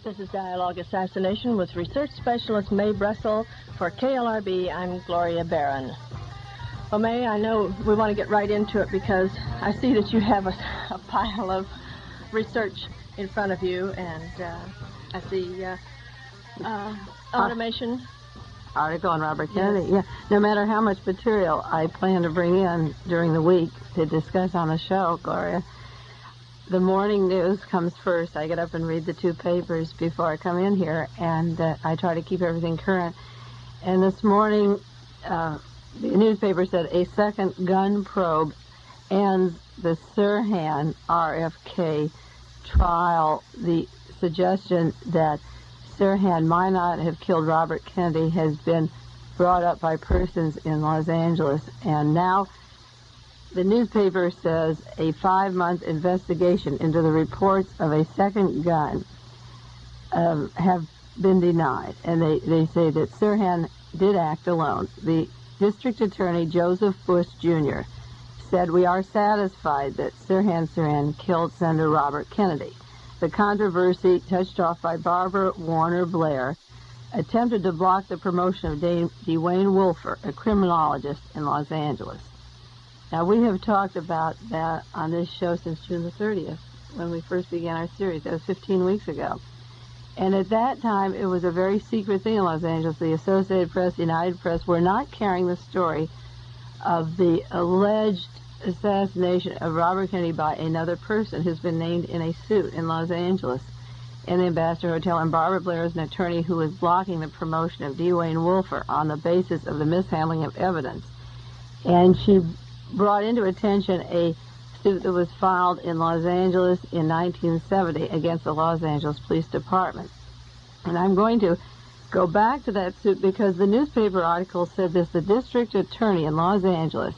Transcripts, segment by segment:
This is Dialogue Assassination with research specialist Mae Brussell. For KLRB, I'm Gloria Barron. Well, Mae, I know we want to get right into it because I see that you have a pile of research in front of you, and I see automation. Article on Robert Kennedy. Yes. Yeah. No matter how much material I plan to bring in during the week to discuss on the show, Gloria, the morning news comes first. I get up and read the two papers before I come in here, and I try to keep everything current. And this morning, the newspaper said a second gun probe ends the Sirhan RFK trial. The suggestion that Sirhan might not have killed Robert Kennedy has been brought up by persons in Los Angeles, and now the newspaper says a 5-month investigation into the reports of a second gun have been denied, and they say that Sirhan did act alone. The district attorney, Joseph Bush Jr., said, "We are satisfied that Sirhan killed Senator Robert Kennedy." The controversy, touched off by Barbara Warner Blair, attempted to block the promotion of Dwayne Wolfer, a criminologist in Los Angeles. Now, we have talked about that on this show since June the 30th, when we first began our series. That was 15 weeks ago. And at that time, it was a very secret thing in Los Angeles. The Associated Press, the United Press were not carrying the story of the alleged assassination of Robert Kennedy by another person who's been named in a suit in Los Angeles in the Ambassador Hotel. And Barbara Blair is an attorney who was blocking the promotion of Dwayne Wolfer on the basis of the mishandling of evidence. And she brought into attention a suit that was filed in Los Angeles in 1970 against the Los Angeles Police Department. And I'm going to go back to that suit because the newspaper article said this. The district attorney in Los Angeles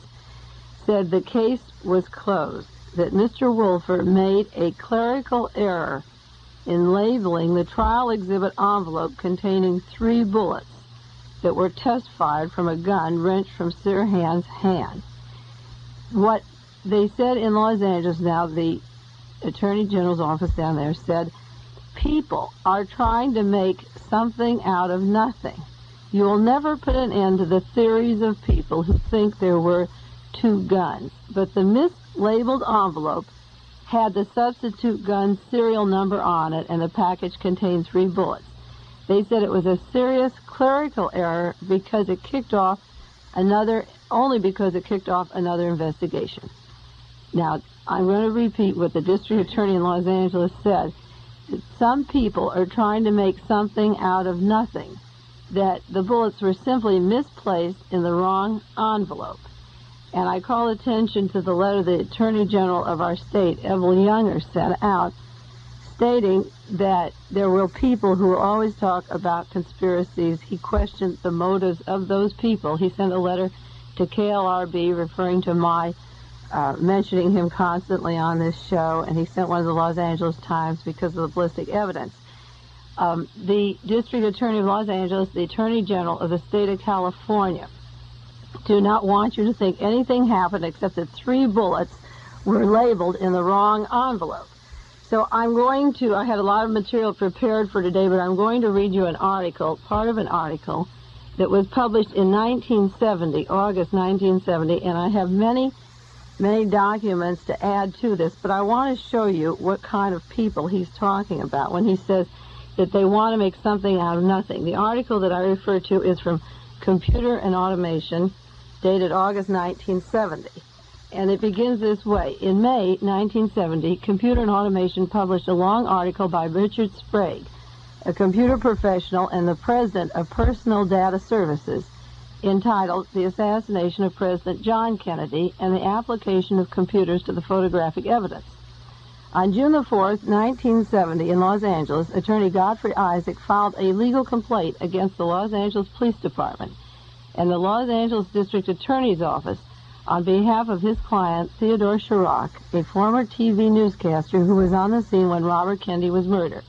said the case was closed, that Mr. Wolfer made a clerical error in labeling the trial exhibit envelope containing 3 bullets that were test-fired from a gun wrenched from Sirhan's hand. What they said in Los Angeles now, the Attorney General's office down there said, people are trying to make something out of nothing. You will never put an end to the theories of people who think there were 2 guns. But the mislabeled envelope had the substitute gun serial number on it, and the package contained 3 bullets. They said it was a serious clerical error because it kicked off another investigation. Now, I'm going to repeat what the district attorney in Los Angeles said, that some people are trying to make something out of nothing, that the bullets were simply misplaced in the wrong envelope. And I call attention to the letter the Attorney General of our state, Evelle Younger, sent out, stating that there were people who will always talk about conspiracies. He questioned the motives of those people. He sent a letter to KLRB referring to my mentioning him constantly on this show, and he sent one to the Los Angeles Times because of the ballistic evidence. The District Attorney of Los Angeles, the Attorney General of the state of California, do not want you to think anything happened except that 3 bullets were labeled in the wrong envelope. So I had a lot of material prepared for today, but I'm going to read you an article, part of an article, that was published in 1970, August 1970, and I have many documents to add to this, but I want to show you what kind of people he's talking about when he says that they want to make something out of nothing. The article that I refer to is from Computer and Automation, dated August 1970, and it begins this way. In May 1970, Computer and Automation published a long article by Richard Sprague, a computer professional and the president of Personal Data Services, entitled The Assassination of President John Kennedy and the Application of Computers to the Photographic Evidence. On June the 4th, 1970, in Los Angeles, Attorney Godfrey Isaac filed a legal complaint against the Los Angeles Police Department and the Los Angeles District Attorney's Office on behalf of his client, Theodore Chirac, a former TV newscaster who was on the scene when Robert Kennedy was murdered.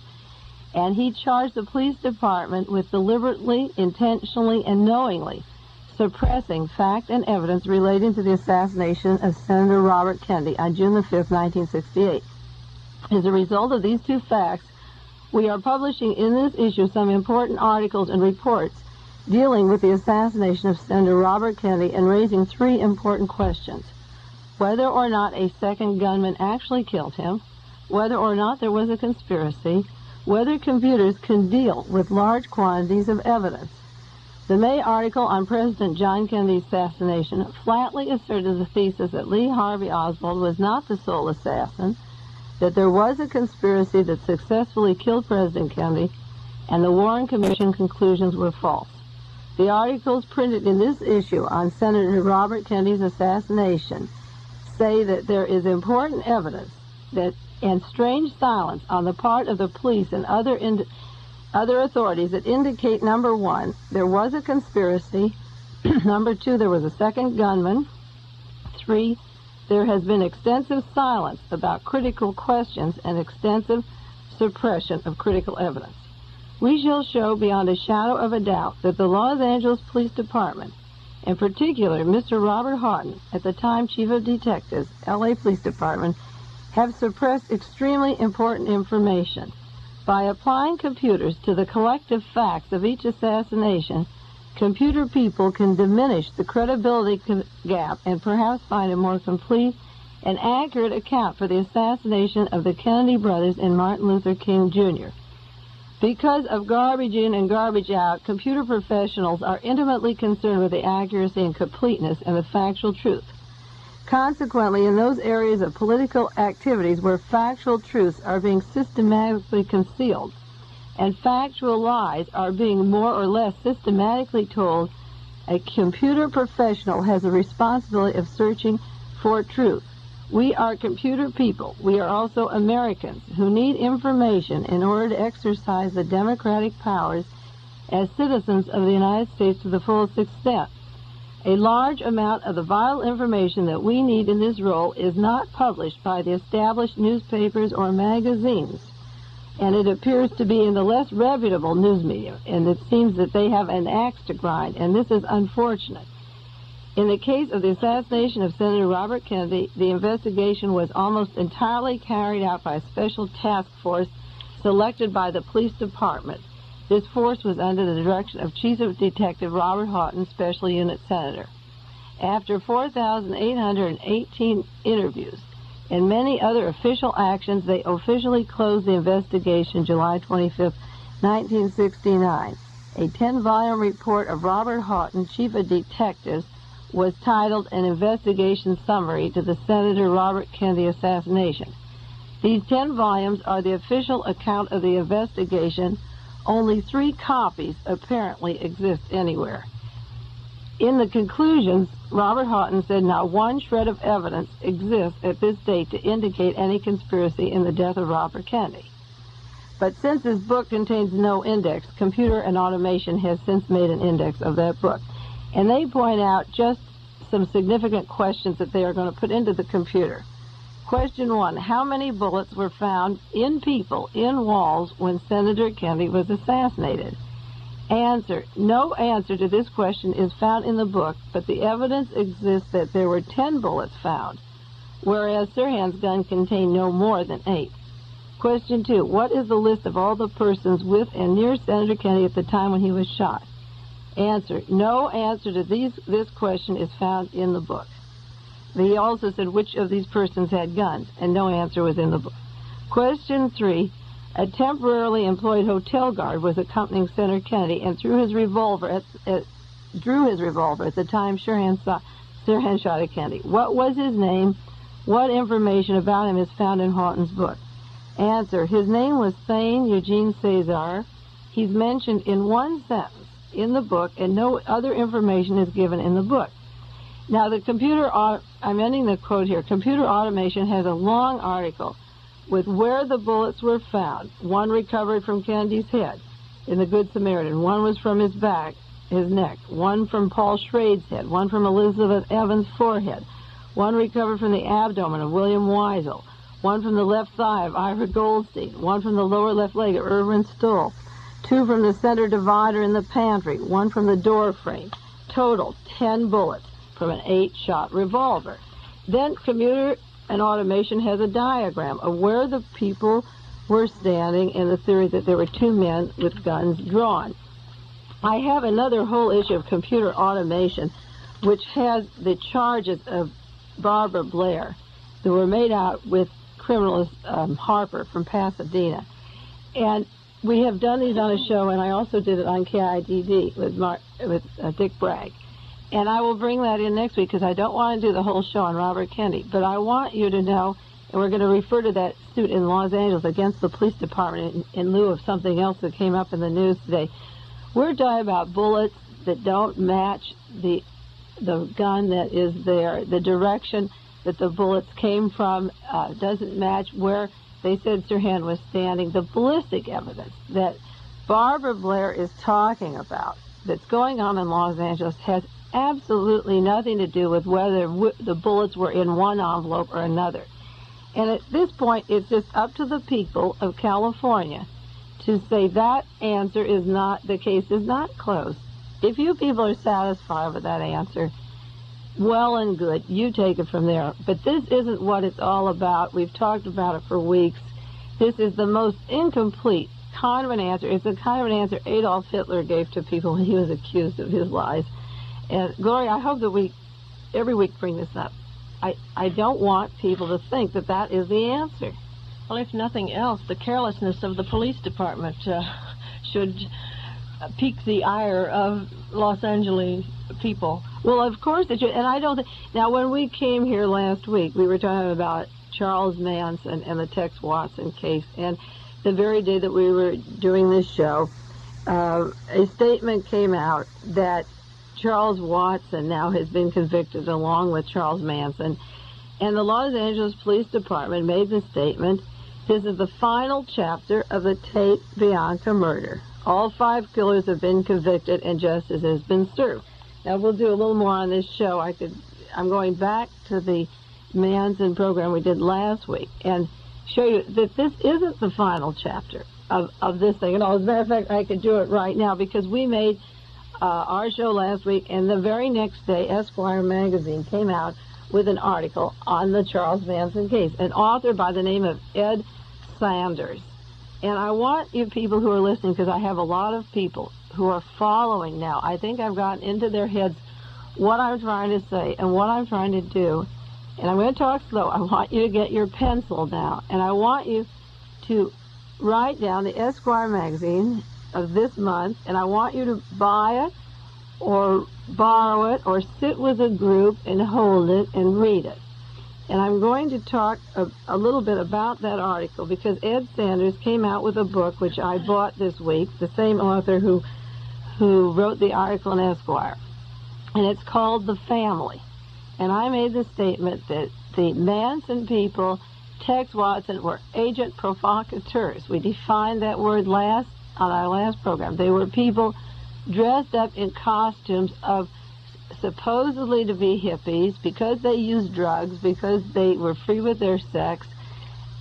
And he charged the police department with deliberately, intentionally, and knowingly suppressing fact and evidence relating to the assassination of Senator Robert Kennedy on June the 5th, 1968. As a result of these 2 facts, We are publishing in this issue some important articles and reports dealing with the assassination of Senator Robert Kennedy and raising three important questions. Whether or not a second gunman actually killed him, whether or not there was a conspiracy, whether computers can deal with large quantities of evidence. The May article on President John Kennedy's assassination flatly asserted the thesis that Lee Harvey Oswald was not the sole assassin, that there was a conspiracy that successfully killed President Kennedy, and the Warren Commission conclusions were false. The articles printed in this issue on Senator Robert Kennedy's assassination say that there is important evidence and strange silence on the part of the police and other authorities that indicate, number one, there was a conspiracy, number two, there was a second gunman, three, there has been extensive silence about critical questions and extensive suppression of critical evidence. We shall show beyond a shadow of a doubt that the Los Angeles Police Department, in particular Mr. Robert Houghton, at the time Chief of Detectives, LA Police Department, have suppressed extremely important information. By applying computers to the collective facts of each assassination, computer people can diminish the credibility gap and perhaps find a more complete and accurate account for the assassination of the Kennedy brothers and Martin Luther King Jr. Because of garbage in and garbage out, computer professionals are intimately concerned with the accuracy and completeness and the factual truth. Consequently, in those areas of political activities where factual truths are being systematically concealed and factual lies are being more or less systematically told, a computer professional has a responsibility of searching for truth. We are computer people. We are also Americans who need information in order to exercise the democratic powers as citizens of the United States to the fullest extent. A large amount of the vital information that we need in this role is not published by the established newspapers or magazines, and it appears to be in the less reputable news media, and it seems that they have an axe to grind, and this is unfortunate. In the case of the assassination of Senator Robert Kennedy, the investigation was almost entirely carried out by a special task force selected by the police department. This force was under the direction of Chief of Detective Robert Houghton, Special Unit Senator. After 4,818 interviews and many other official actions, they officially closed the investigation July 25, 1969. A 10-volume report of Robert Houghton, Chief of Detectives, was titled An Investigation Summary to the Senator Robert Kennedy Assassination. These 10 volumes are the official account of the investigation. Only 3 copies apparently exist anywhere. In the conclusions, Robert Houghton said not one shred of evidence exists at this date to indicate any conspiracy in the death of Robert Kennedy. But since this book contains no index, Computer and Automation has since made an index of that book. And they point out just some significant questions that they are going to put into the computer. Question 1, how many bullets were found in people, in walls, when Senator Kennedy was assassinated? Answer, no answer to this question is found in the book, but the evidence exists that there were 10 bullets found, whereas Sirhan's gun contained no more than 8. Question 2, what is the list of all the persons with and near Senator Kennedy at the time when he was shot? Answer, no answer to this question is found in the book. He also said which of these persons had guns, and no answer was in the book. Question 3, a temporarily employed hotel guard was accompanying Senator Kennedy and drew his revolver at the time Sirhan shot at Kennedy. What was his name? What information about him is found in Houghton's book? Answer, his name was Thane Eugene Cesar. He's mentioned in one sentence in the book, and no other information is given in the book. Now, I'm ending the quote here. Computer Automation has a long article with where the bullets were found. One recovered from Kennedy's head in the Good Samaritan. One was from his back, his neck. One from Paul Schrade's head. One from Elizabeth Evans' forehead. One recovered from the abdomen of William Weisel. One from the left thigh of Ira Goldstein. One from the lower left leg of Irvin Stoll. 2 from the center divider in the pantry. 1 from the door frame. Total 10 bullets from an 8-shot revolver. Then Computer and Automation has a diagram of where the people were standing, and the theory that there were two men with guns drawn. I have another whole issue of computer automation, which has the charges of Barbara Blair that were made out with criminalist Harper from Pasadena. And we have done these on a show, and I also did it on KIDD with Dick Bragg. And I will bring that in next week because I don't want to do the whole show on Robert Kennedy. But I want you to know, and we're going to refer to that suit in Los Angeles against the police department in lieu of something else that came up in the news today. We're talking about bullets that don't match the gun that is there. The direction that the bullets came from doesn't match where they said Sirhan was standing. The ballistic evidence that Barbara Blair is talking about that's going on in Los Angeles has absolutely nothing to do with whether the bullets were in one envelope or another. And at this point, it's just up to the people of California to say that answer is not, the case is not closed. If you people are satisfied with that answer, well and good, you take it from there. But this isn't what it's all about. We've talked about it for weeks. This is the most incomplete kind of an answer. It's the kind of an answer Adolf Hitler gave to people when he was accused of his lies. And Gloria, I hope that we every week bring this up. I don't want people to think that that is the answer. Well, if nothing else, the carelessness of the police department should pique the ire of Los Angeles people. Well, of course it should. And I don't think... Now, when we came here last week, we were talking about Charles Manson and the Tex Watson case. And the very day that we were doing this show, a statement came out that Charles Watson now has been convicted along with Charles Manson. And the Los Angeles Police Department made the statement, this is the final chapter of the Tate Bianca murder. All 5 killers have been convicted and justice has been served. Now, we'll do a little more on this show. I'm going back to the Manson program we did last week and show you that this isn't the final chapter of this thing. And as a matter of fact, I could do it right now because we made our show last week, and the very next day, Esquire magazine came out with an article on the Charles Manson case, an author by the name of Ed Sanders. And I want you people who are listening, because I have a lot of people who are following now. I think I've gotten into their heads what I'm trying to say and what I'm trying to do. And I'm going to talk slow. I want you to get your pencil now. And I want you to write down the Esquire magazine of this month. And I want you to buy it or borrow it or sit with a group and hold it and read it. And I'm going to talk a little bit about that article because Ed Sanders came out with a book which I bought this week, the same author who wrote the article in Esquire. And it's called The Family. And I made the statement that the Manson people, Tex Watson, were agent provocateurs. We defined that word on our last program. They were people dressed up in costumes of supposedly to be hippies because they used drugs, because they were free with their sex,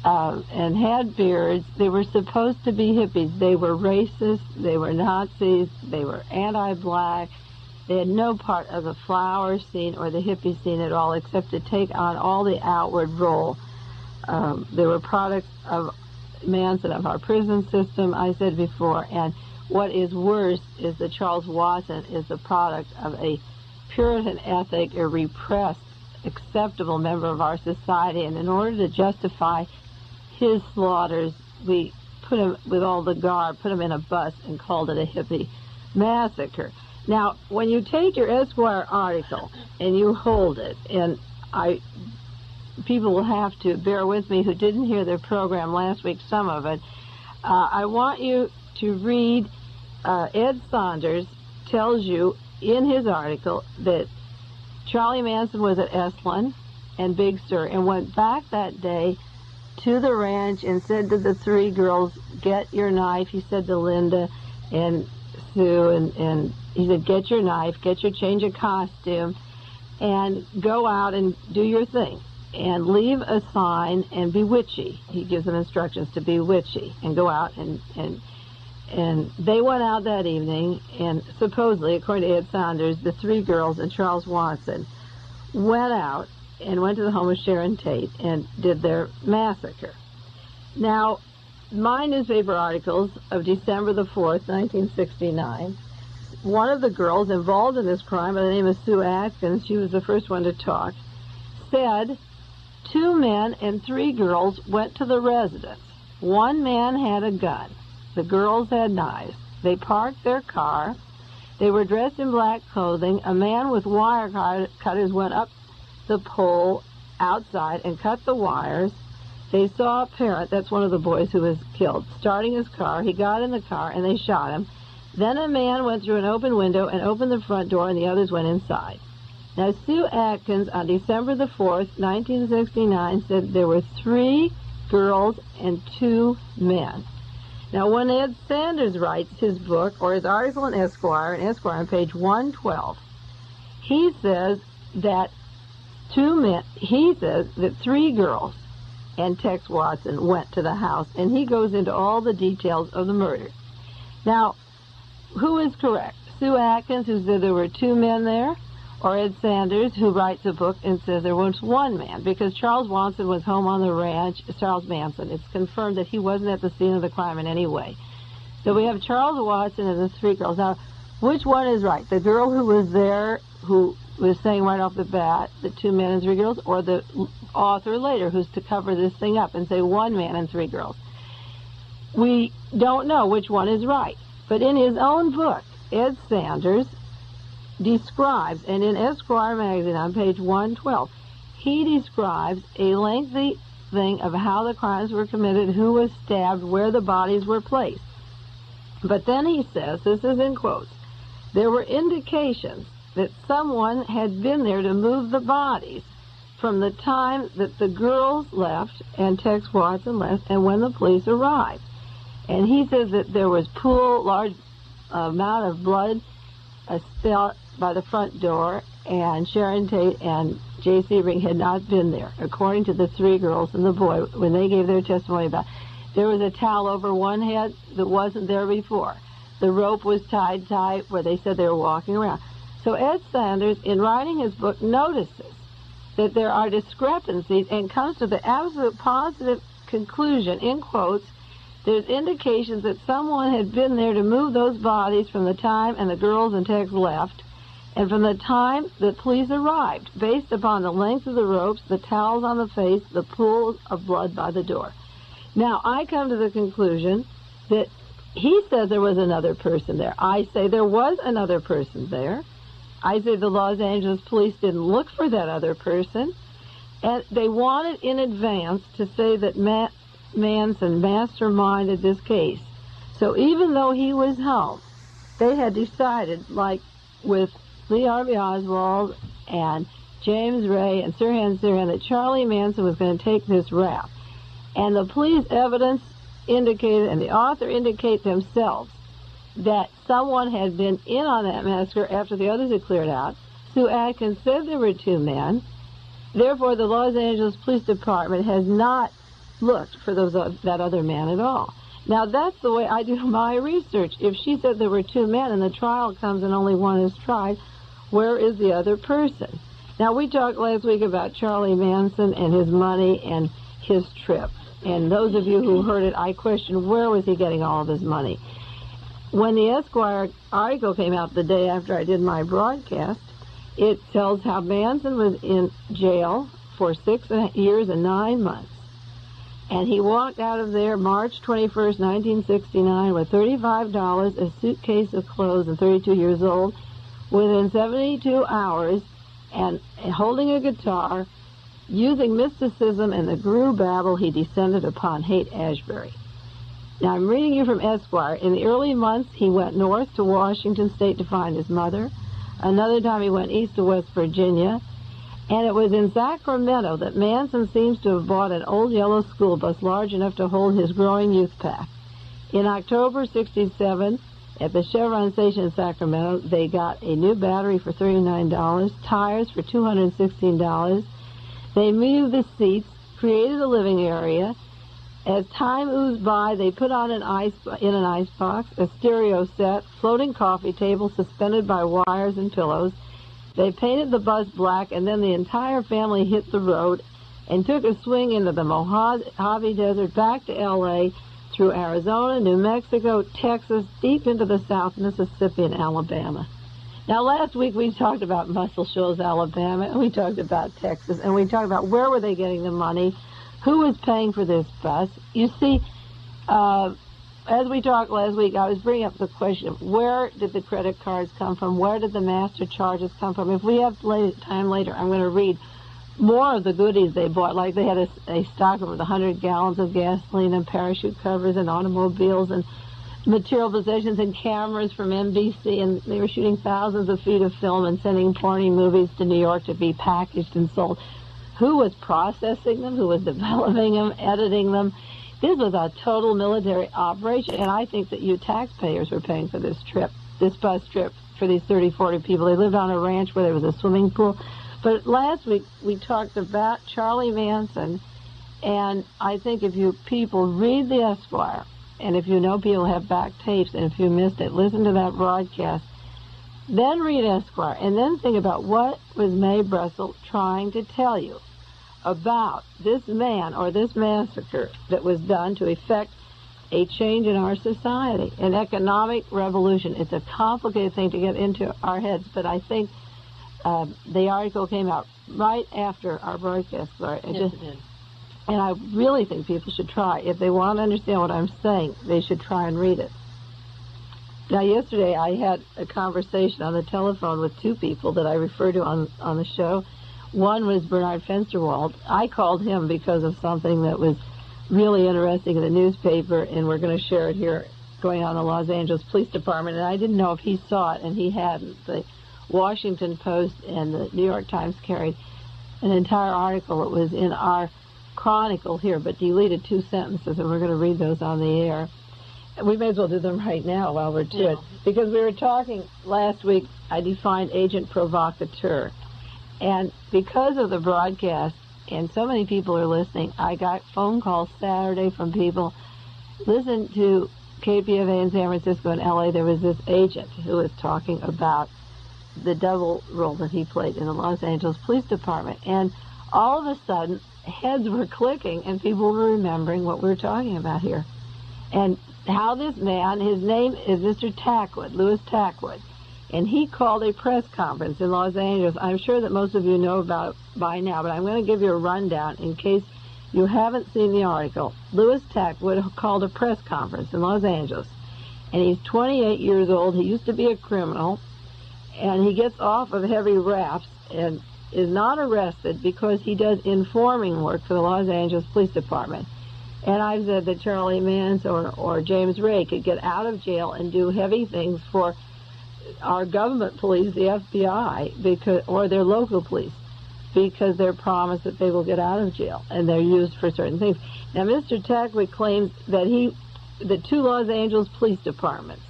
and had beards. They were supposed to be hippies. They were racist. They were Nazis. They were anti-black. They had no part of the flower scene or the hippie scene at all except to take on all the outward role. They were products of Manson, of our prison system, I said before. And what is worse is that Charles Watson is the product of a Puritan ethic, a repressed, acceptable member of our society. And in order to justify his slaughters, we put him, with all the garb, put him in a bus and called it a hippie massacre. Now, when you take your Esquire article and you hold it, and people will have to bear with me who didn't hear their program last week, some of it, I want you to read Ed Saunders tells you in his article that Charlie Manson was at Esalen and Big Sur and went back that day to the ranch and said to the 3 girls, get your knife. He said to Linda and Sue, and he said, get your knife, get your change of costume, and go out and do your thing. And leave a sign and be witchy. He gives them instructions to be witchy and go out and they went out that evening, and supposedly, according to Ed Saunders, the 3 girls and Charles Watson went out and went to the home of Sharon Tate and did their massacre. Now, my newspaper articles of December the 4th, 1969, one of the girls involved in this crime by the name of Sue Atkins, she was the first one to talk, said 2 men and 3 girls went to the residence. 1 man had a gun. The girls had knives. They parked their car. They were dressed in black clothing. A man with wire cutters went up the pole outside and cut the wires. They saw a parent, that's one of the boys who was killed, starting his car. He got in the car and they shot him. Then a man went through an open window and opened the front door, and the others went inside. Now, Sue Atkins, on December the 4th, 1969, said there were 3 girls and 2 men. Now, when Ed Sanders writes his book, or his article in Esquire on page 112, he says that 3 girls and Tex Watson went to the house, and he goes into all the details of the murder. Now, who is correct? Sue Atkins, who said there were 2 men there, or Ed Sanders, who writes a book and says there was 1 man, because Charles Watson was home on the ranch, Charles Manson. It's confirmed that he wasn't at the scene of the crime in any way. So we have Charles Watson and the 3 girls. Now, which one is right? The girl who was there, who was saying right off the bat the 2 men and 3 girls, or the author later who's to cover this thing up and say 1 man and 3 girls? We don't know which one is right. But in his own book, Ed Sanders describes, and in Esquire magazine on page 112, he describes a lengthy thing of how the crimes were committed, who was stabbed, where the bodies were placed. But then he says, this is in quotes, there were indications that someone had been there to move the bodies from the time that the girls left and Tex Watson left and when the police arrived. And he says that there was large amount of blood spill by the front door, and Sharon Tate and J.C. Ring had not been there, according to the 3 girls and the boy, when they gave their testimony about it. There was a towel over one head that wasn't there before. The rope was tied tight where they said they were walking around. So Ed Sanders, in writing his book, notices that there are discrepancies and comes to the absolute positive conclusion, in quotes, there's indications that someone had been there to move those bodies from the time and the girls and Tex left, and from the time the police arrived, based upon the length of the ropes, the towels on the face, the pools of blood by the door. Now, I come to the conclusion that he said there was another person there. I say there was another person there. I say the Los Angeles police didn't look for that other person, and they wanted in advance to say that Manson masterminded this case. So even though he was home, they had decided, like with Lee Harvey Oswald and James Ray and Sirhan, that Charlie Manson was going to take this rap. And the police evidence indicated, and the author indicate themselves, that someone had been in on that massacre after the others had cleared out. Sue Atkins said there were 2 men. Therefore, the Los Angeles Police Department has not looked for that other man at all. Now, that's the way I do my research. If she said there were 2 men and the trial comes and only one is tried, where is the other person? Now, we talked last week about Charlie Manson and his money and his trip. And those of you who heard it, I questioned where was he getting all of his money. When the Esquire article came out the day after I did my broadcast, it tells how Manson was in jail for 6 years and 9 months. And he walked out of there March 21st, 1969 with $35, a suitcase of clothes, and 32 years old, within 72 hours, and holding a guitar, using mysticism and the Gru babble, he descended upon Haight-Ashbury. Now, I'm reading you from Esquire. In the early months, he went north to Washington State to find his mother. Another time he went east to West Virginia. And it was in Sacramento that Manson seems to have bought an old yellow school bus large enough to hold his growing youth pack. In October '67, at the Chevron station in Sacramento, they got a new battery for $39, tires for $216. They moved the seats, created a living area. As time oozed by, they put on in an ice box, a stereo set, floating coffee table suspended by wires and pillows. They painted the bus black, and then the entire family hit the road and took a swing into the Mojave Desert back to L.A. through Arizona, New Mexico, Texas, deep into the South, Mississippi, and Alabama. Now, last week we talked about Muscle Shoals, Alabama, and we talked about Texas, and we talked about where were they getting the money, who was paying for this bus. You see, as we talked last week, I was bringing up the question of where did the credit cards come from, where did the master charges come from. If we have time later, I'm going to read more of the goodies they bought, like they had a stock of 100 gallons of gasoline and parachute covers and automobiles and material possessions and cameras from NBC, and they were shooting thousands of feet of film and sending porny movies to New York to be packaged and sold. Who was processing them? Who was developing them, editing them? This was a total military operation, and I think that you taxpayers were paying for this trip, this bus trip for these 30, 40 people. They lived on a ranch where there was a swimming pool. But last week we talked about Charlie Manson, and I think if you people read the Esquire, and if you know people have back tapes, and if you missed it, listen to that broadcast, then read Esquire, and then think about what was Mae Brussell trying to tell you about this man or this massacre that was done to effect a change in our society, an economic revolution. It's a complicated thing to get into our heads, but I think the article came out right after our broadcast. Yes, it did. And I really think people should try. If they want to understand what I'm saying, they should try and read it. Now, yesterday I had a conversation on the telephone with two people that I referred to on the show. One was Bernard Fensterwald. I called him because of something that was really interesting in the newspaper, and we're going to share it here, going on in the Los Angeles Police Department, and I didn't know if he saw it, and he hadn't. The Washington Post and the New York Times carried an entire article. It was in our chronicle here, but deleted 2 sentences, and we're going to read those on the air. We may as well do them right now while we're to it, because we were talking last week, I defined agent provocateur. And because of the broadcast, and so many people are listening, I got phone calls Saturday from people. Listen to KPFA in San Francisco and LA, there was this agent who was talking about the double role that he played in the Los Angeles Police Department. And all of a sudden, heads were clicking and people were remembering what we're talking about here. And how this man, his name is Mr. Tackwood, Louis Tackwood, and he called a press conference in Los Angeles. I'm sure that most of you know about it by now, but I'm going to give you a rundown in case you haven't seen the article. Louis Tackwood called a press conference in Los Angeles, and he's 28 years old. He used to be a criminal, and he gets off of heavy raps and is not arrested because he does informing work for the Los Angeles Police Department. And I've said that Charlie Manson or James Ray could get out of jail and do heavy things for our government police, the FBI, or their local police, because they're promised that they will get out of jail, and they're used for certain things. Now, Mr. Tackwood claims that the 2 Los Angeles police departments,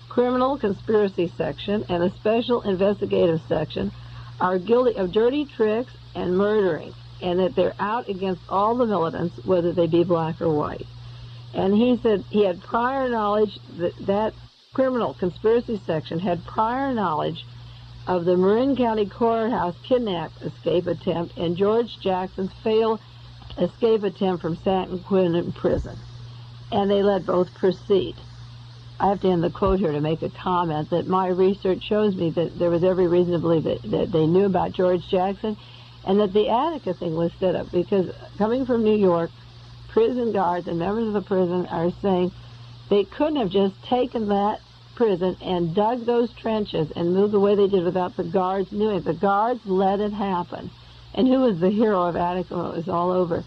Criminal Conspiracy Section and the Special Investigative Section, are guilty of dirty tricks and murdering, and that they're out against all the militants, whether they be black or white. And he said he had prior knowledge that Criminal Conspiracy Section had prior knowledge of the Marin County Courthouse kidnap escape attempt and George Jackson's failed escape attempt from San Quentin prison. And they let both proceed. I have to end the quote here to make a comment that my research shows me that there was every reason to believe that they knew about George Jackson, and that the Attica thing was set up, because coming from New York, prison guards and members of the prison are saying they couldn't have just taken that prison and dug those trenches and moved the way they did without the guards knowing. The guards let it happen. And who was the hero of Attica? It was all over.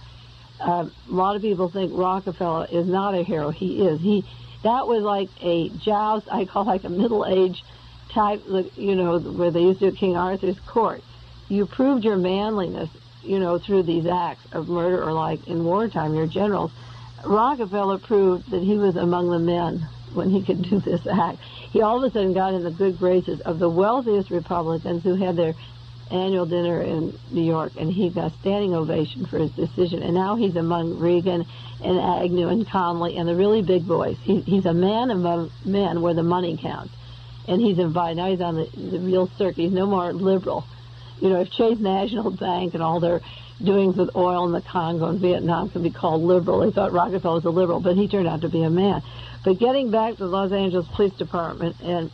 A lot of people think Rockefeller is not a hero. He is. That was like a joust, I call like a middle-age type, where they used to do King Arthur's court. You proved your manliness, through these acts of murder, or like in wartime, your generals. Rockefeller proved that he was among the men when he could do this act. He all of a sudden got in the good graces of the wealthiest Republicans who had their annual dinner in New York, and he got standing ovation for his decision. And now he's among Reagan and Agnew and Connolly and the really big boys. He's a man among men where the money counts. And he's invited. Now he's on the real circuit. He's no more liberal. if Chase National Bank and all their doings with oil in the Congo and Vietnam can be called liberal, they thought Rockefeller was a liberal, but he turned out to be a man. But getting back to the Los Angeles Police Department, and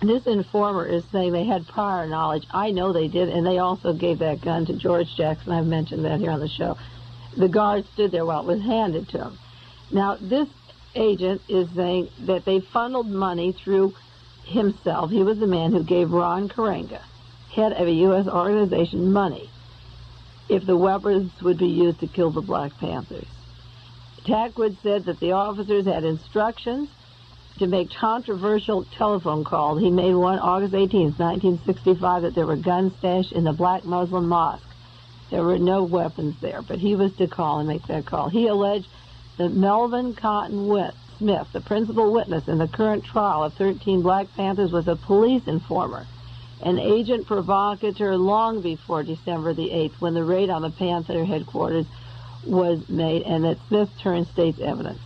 this informer is saying they had prior knowledge. I know they did, and they also gave that gun to George Jackson. I've mentioned that here on the show. The guard stood there while it was handed to him. Now, this agent is saying that they funneled money through himself. He was the man who gave Ron Karenga, head of a U.S. organization, money if the weapons would be used to kill the Black Panthers. Tackwood said that the officers had instructions to make controversial telephone calls. He made one August 18, 1965, that there were guns stashed in the Black Muslim mosque. There were no weapons there, but he was to call and make that call. He alleged that Melvin Cotton Smith, the principal witness in the current trial of 13 Black Panthers, was a police informer, an agent provocateur long before December the 8th, when the raid on the Panther headquarters was made, and that Smith turned state's evidence.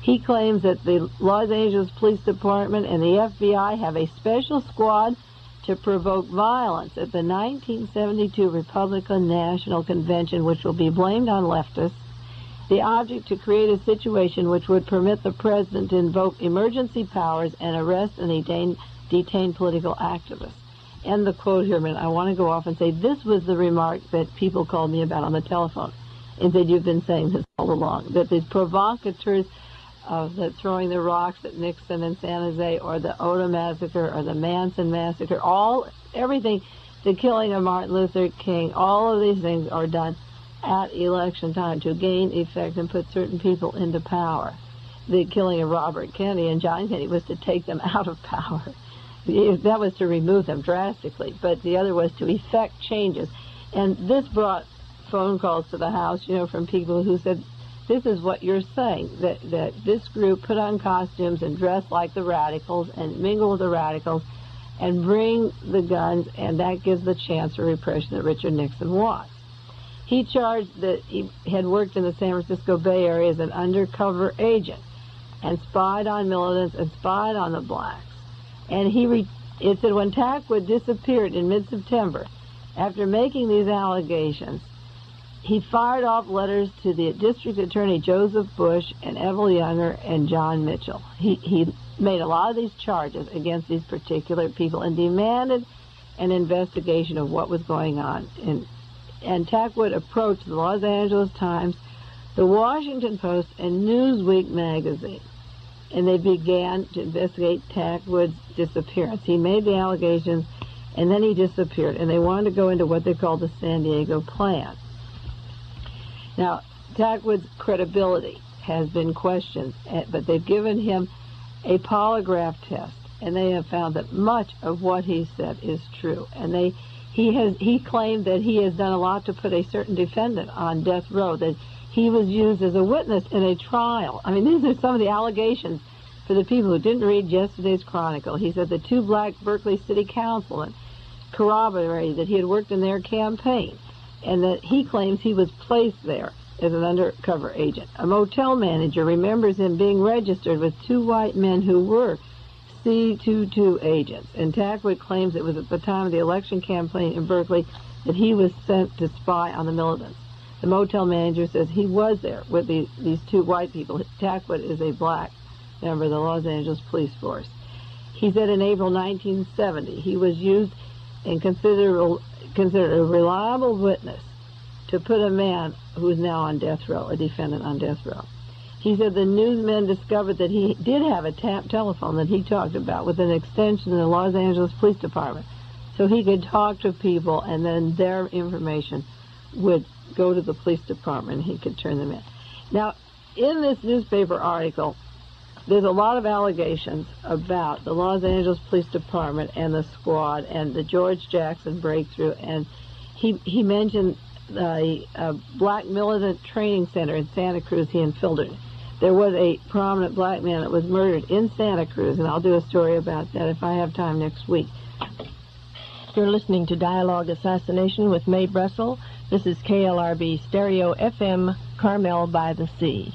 He claims that the Los Angeles Police Department and the FBI have a special squad to provoke violence at the 1972 Republican National Convention, which will be blamed on leftists, the object to create a situation which would permit the president to invoke emergency powers and arrest and detain political activists. End the quote here a minute. I want to go off and say this was the remark that people called me about on the telephone and said, you've been saying this all along, that these provocateurs of the throwing the rocks at Nixon in San Jose, or the Oda massacre, or the Manson massacre, everything, the killing of Martin Luther King, all of these things are done at election time to gain effect and put certain people into power. The killing of Robert Kennedy and John Kennedy was to take them out of power. That was to remove them drastically, but the other was to effect changes. And this brought phone calls to the House, from people who said, this is what you're saying, that this group put on costumes and dress like the radicals and mingle with the radicals and bring the guns, and that gives the chance for repression that Richard Nixon wants. He charged that he had worked in the San Francisco Bay Area as an undercover agent and spied on militants and spied on the blacks. And it said when Tackwood disappeared in mid-September, after making these allegations, he fired off letters to the district attorney Joseph Bush and Evelle Younger and John Mitchell. He made a lot of these charges against these particular people and demanded an investigation of what was going on. And Tackwood approached the Los Angeles Times, the Washington Post, and Newsweek magazine, and they began to investigate Tackwood's disappearance. He made the allegations, and then he disappeared, and they wanted to go into what they called the San Diego Plan. Now, Tackwood's credibility has been questioned, but they've given him a polygraph test, and they have found that much of what he said is true. And he claimed that he has done a lot to put a certain defendant on death row, that he was used as a witness in a trial. I mean, these are some of the allegations for the people who didn't read yesterday's Chronicle. He said the two black Berkeley City councilmen corroborated that he had worked in their campaign, and that he claims he was placed there as an undercover agent. A motel manager remembers him being registered with two white men who were C-22 agents, and Tackwood claims it was at the time of the election campaign in Berkeley that he was sent to spy on the militants. The motel manager says he was there with these two white people. Tackwood is a black member of the Los Angeles Police Force. He said in April 1970 he was used and considered a reliable witness to put a man who is now on death row, a defendant on death row. He said the newsmen discovered that he did have a tap telephone that he talked about with an extension in the Los Angeles Police Department, so he could talk to people and then their information would go to the police department and he could turn them in. Now, in this newspaper article, there's a lot of allegations about the Los Angeles Police Department and the squad and the George Jackson breakthrough, and he mentioned the black militant training center in Santa Cruz he infiltrated. There was a prominent black man that was murdered in Santa Cruz, and I'll do a story about that if I have time next week. You're listening to Dialogue Assassination with Mae Brussell. This is KLRB Stereo FM, Carmel by the Sea.